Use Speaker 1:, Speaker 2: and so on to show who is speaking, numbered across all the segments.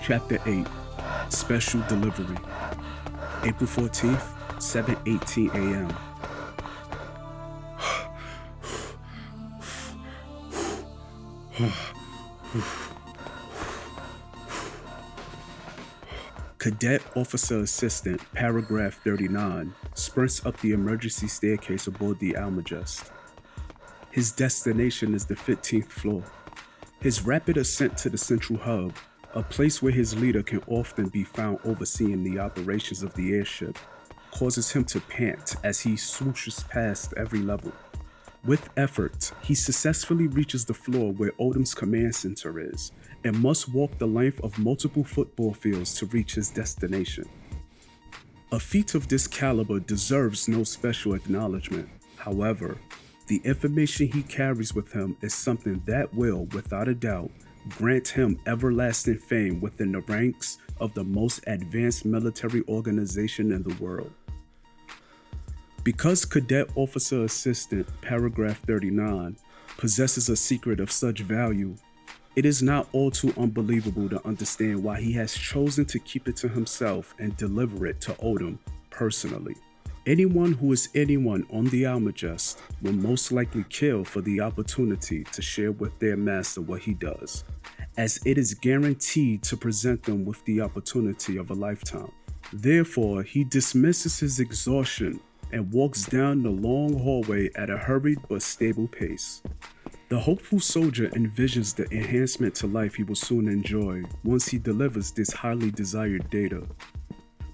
Speaker 1: Chapter 8, Special Delivery, April 14th, 7:18 a.m. Cadet Officer Assistant, paragraph 39, sprints up the emergency staircase aboard the Almagest. His destination is the 15th floor. His rapid ascent to the central hub, a place where his leader can often be found overseeing the operations of the airship, causes him to pant as he swooshes past every level. With effort, he successfully reaches the floor where Odem's command center is, and must walk the length of multiple football fields to reach his destination. A feat of this caliber deserves no special acknowledgement. However, the information he carries with him is something that will, without a doubt, grant him everlasting fame within the ranks of the most advanced military organization in the world. Because Cadet Officer Assistant, paragraph 39, possesses a secret of such value, it is not all too unbelievable to understand why he has chosen to keep it to himself and deliver it to Odem personally. Anyone who is anyone on the Almagest will most likely kill for the opportunity to share with their master what he does, as it is guaranteed to present them with the opportunity of a lifetime. Therefore, he dismisses his exhaustion and walks down the long hallway at a hurried but stable pace. The hopeful soldier envisions the enhancement to life he will soon enjoy once he delivers this highly desired data.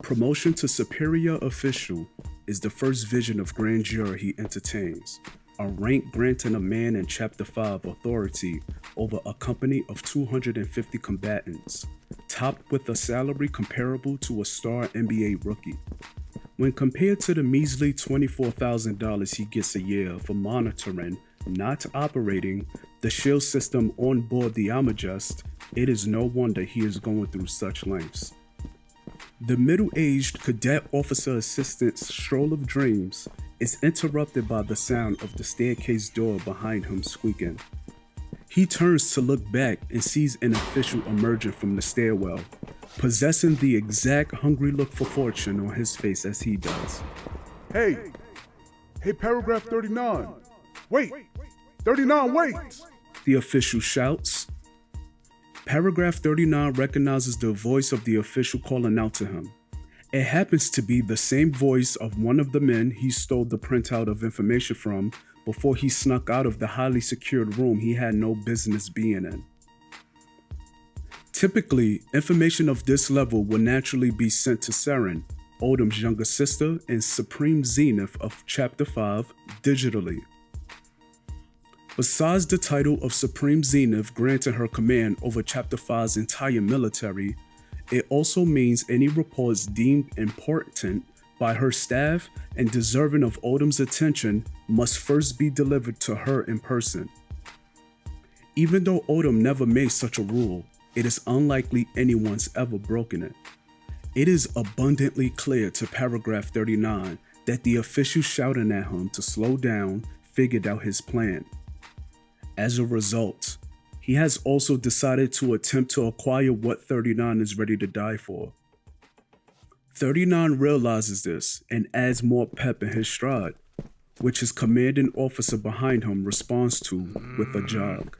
Speaker 1: Promotion to superior official is the first vision of grandeur he entertains, a rank granting a man in Chapter 5 authority over a company of 250 combatants, topped with a salary comparable to a star NBA rookie. When compared to the measly $24,000 he gets a year for monitoring, not operating, the shield system on board the Almagest, it is no wonder he is going through such lengths. The middle-aged cadet officer assistant's stroll of dreams is interrupted by the sound of the staircase door behind him squeaking. He turns to look back and sees an official emerging from the stairwell, possessing the exact hungry look for fortune on his face as he does.
Speaker 2: Hey, paragraph 39. Wait, 39, wait!
Speaker 1: The official shouts. Paragraph 39 recognizes the voice of the official calling out to him. It happens to be the same voice of one of the men he stole the printout of information from before he snuck out of the highly secured room he had no business being in. Typically, information of this level will naturally be sent to Seren, Odem's younger sister and supreme zenith of Chapter 5, digitally. Besides the title of Supreme Zenith granting her command over Chapter 5's entire military, it also means any reports deemed important by her staff and deserving of Odem's attention must first be delivered to her in person. Even though Odem never made such a rule, it is unlikely anyone's ever broken it. It is abundantly clear to paragraph 39 that the official shouting at him to slow down figured out his plan. As a result, he has also decided to attempt to acquire what 39 is ready to die for. 39 realizes this and adds more pep in his stride, which his commanding officer behind him responds to with a jog.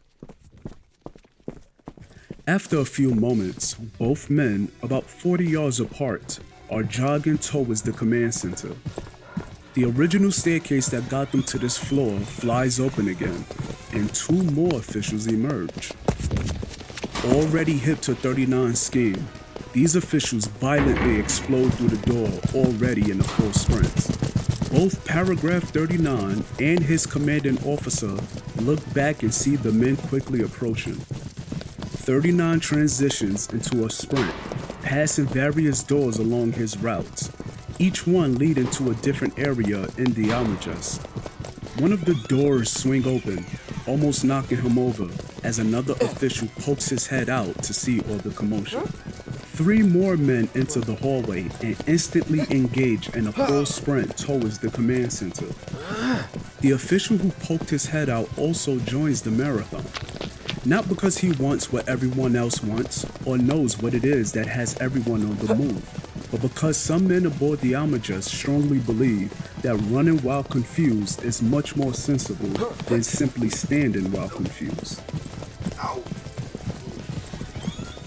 Speaker 1: After a few moments, both men, about 40 yards apart, are jogging towards the command center. The original staircase that got them to this floor flies open again, and two more officials emerge. Already hip to 39's scheme, these officials violently explode through the door already in a full sprint. Both paragraph 39 and his commanding officer look back and see the men quickly approaching. 39 transitions into a sprint, passing various doors along his route, each one leading to a different area in the Almagest. One of the doors swing open, almost knocking him over, as another official pokes his head out to see all the commotion. 3 more men enter the hallway and instantly engage in a full sprint towards the command center. The official who poked his head out also joins the marathon. Not because he wants what everyone else wants or knows what it is that has everyone on the move, but because some men aboard the Almagest strongly believe that running while confused is much more sensible than simply standing while confused.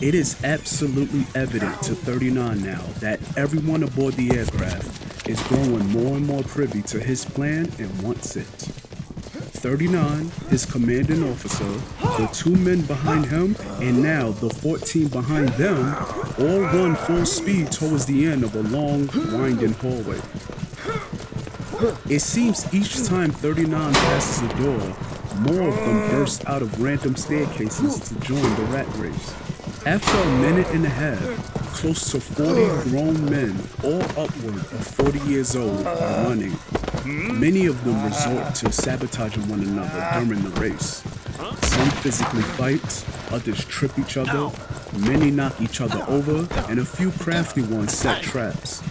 Speaker 1: It is absolutely evident to 39 now that everyone aboard the aircraft is growing more and more privy to his plan and wants it. 39, his commanding officer, the 2 men behind him, and now the 14 behind them, all run full speed towards the end of a long, winding hallway. It seems each time 39 passes a door, more of them burst out of random staircases to join the rat race. After a minute and a half, close to 40 grown men, all upward of 40 years old, are running. Many of them resort to sabotaging one another during the race. Some physically fight, others trip each other, many knock each other over, and a few crafty ones set traps.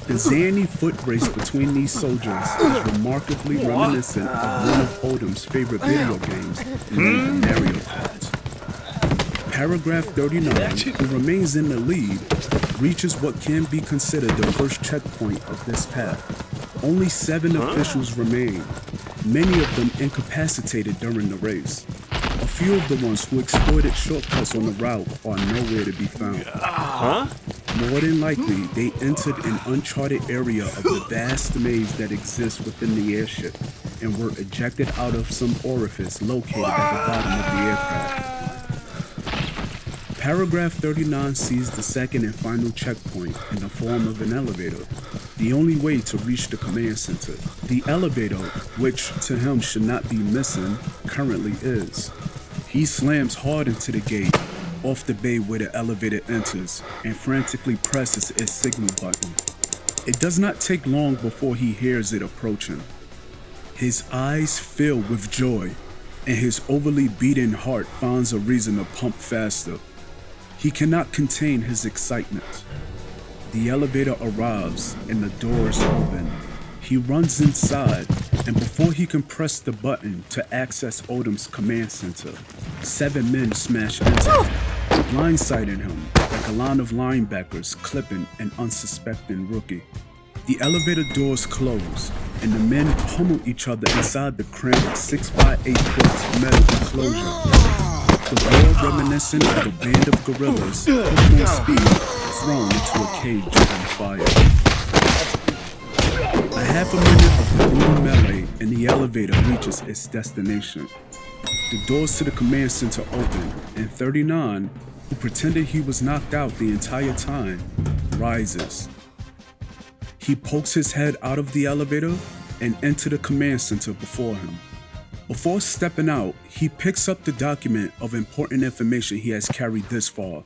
Speaker 1: The zany foot race between these soldiers is remarkably reminiscent of one of Odem's favorite video games, named Mario Kart. Paragraph 39, who remains in the lead, reaches what can be considered the first checkpoint of this path. Only 7 officials remain, many of them incapacitated during the race. A few of the ones who exploited shortcuts on the route are nowhere to be found. More than likely, they entered an uncharted area of the vast maze that exists within the airship and were ejected out of some orifice located at the bottom of the aircraft. Paragraph 39 sees the second and final checkpoint in the form of an elevator, the only way to reach the command center. The elevator, which to him should not be missing, currently is. He slams hard into the gate, off the bay where the elevator enters, and frantically presses its signal button. It does not take long before he hears it approaching. His eyes fill with joy, and his overly beating heart finds a reason to pump faster. He cannot contain his excitement. The elevator arrives and the doors open. He runs inside, and before he can press the button to access Odem's command center, 7 men smash into him, blindsiding him like a line of linebackers clipping an unsuspecting rookie. The elevator doors close, and the men pummel each other inside the cramped 6x8 foot metal enclosure. The door reminiscent of a band of gorillas, pushed on speed, thrown into a cage on fire. A half a minute of brutal melee and the elevator reaches its destination. The doors to the command center open, and 39, who pretended he was knocked out the entire time, rises. He pokes his head out of the elevator and into the command center before him. Before stepping out, he picks up the document of important information he has carried this far,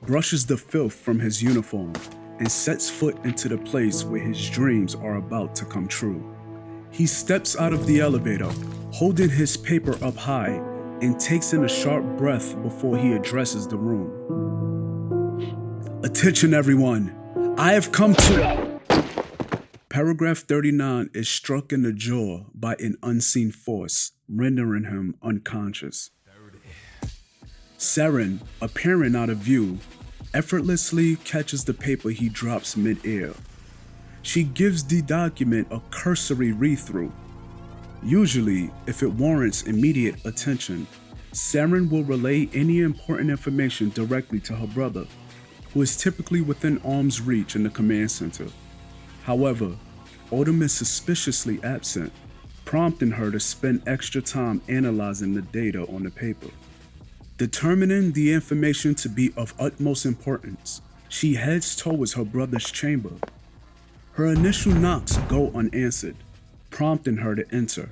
Speaker 1: brushes the filth from his uniform, and sets foot into the place where his dreams are about to come true. He steps out of the elevator, holding his paper up high, and takes in a sharp breath before he addresses the room. Attention everyone, I have come to... Paragraph 39 is struck in the jaw by an unseen force, rendering him unconscious. Saren, appearing out of view, effortlessly catches the paper he drops mid-air. She gives the document a cursory read-through. Usually, if it warrants immediate attention, Saren will relay any important information directly to her brother, who is typically within arm's reach in the command center. However, Odem is suspiciously absent, prompting her to spend extra time analyzing the data on the paper. Determining the information to be of utmost importance, she heads towards her brother's chamber. Her initial knocks go unanswered, prompting her to enter.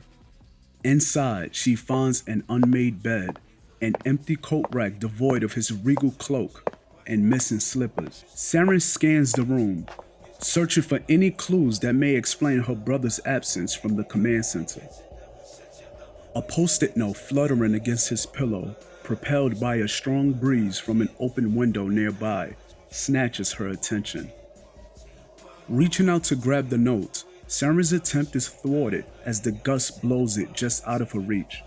Speaker 1: Inside, she finds an unmade bed, an empty coat rack devoid of his regal cloak, and missing slippers. Saren scans the room, searching for any clues that may explain her brother's absence from the command center. A post-it note fluttering against his pillow, propelled by a strong breeze from an open window nearby, snatches her attention. Reaching out to grab the note, Saren's attempt is thwarted as the gust blows it just out of her reach.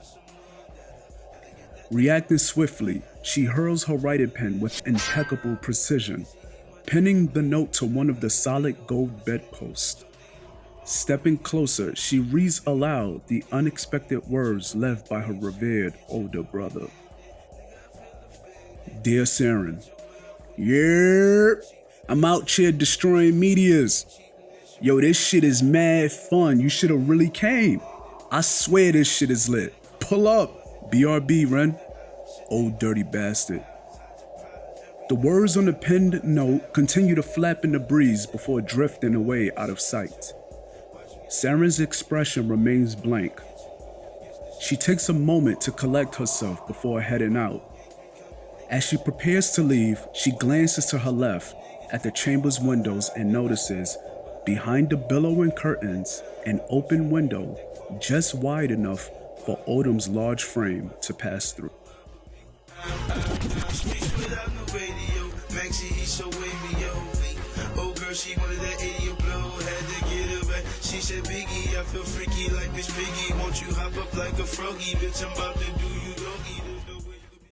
Speaker 1: Reacting swiftly, she hurls her writing pen with impeccable precision, pinning the note to one of the solid gold bedposts. Stepping closer, she reads aloud the unexpected words left by her revered older brother. Dear Saren, yeah, I'm out here destroying meteors. Yo, this shit is mad fun. You should have really came. I swear this shit is lit. Pull up. BRB, Ren. Old dirty bastard. The words on the pinned note continue to flap in the breeze before drifting away out of sight. Saren's expression remains blank. She takes a moment to collect herself before heading out. As she prepares to leave, she glances to her left at the chamber's windows and notices, behind the billowing curtains, an open window just wide enough for Odem's large frame to pass through.
Speaker 3: She wanted that 80 blow, had to get her back. She said, Biggie, I feel freaky like Miss Piggy. Won't you hop up like a froggy? Bitch, I'm about to do you doggy.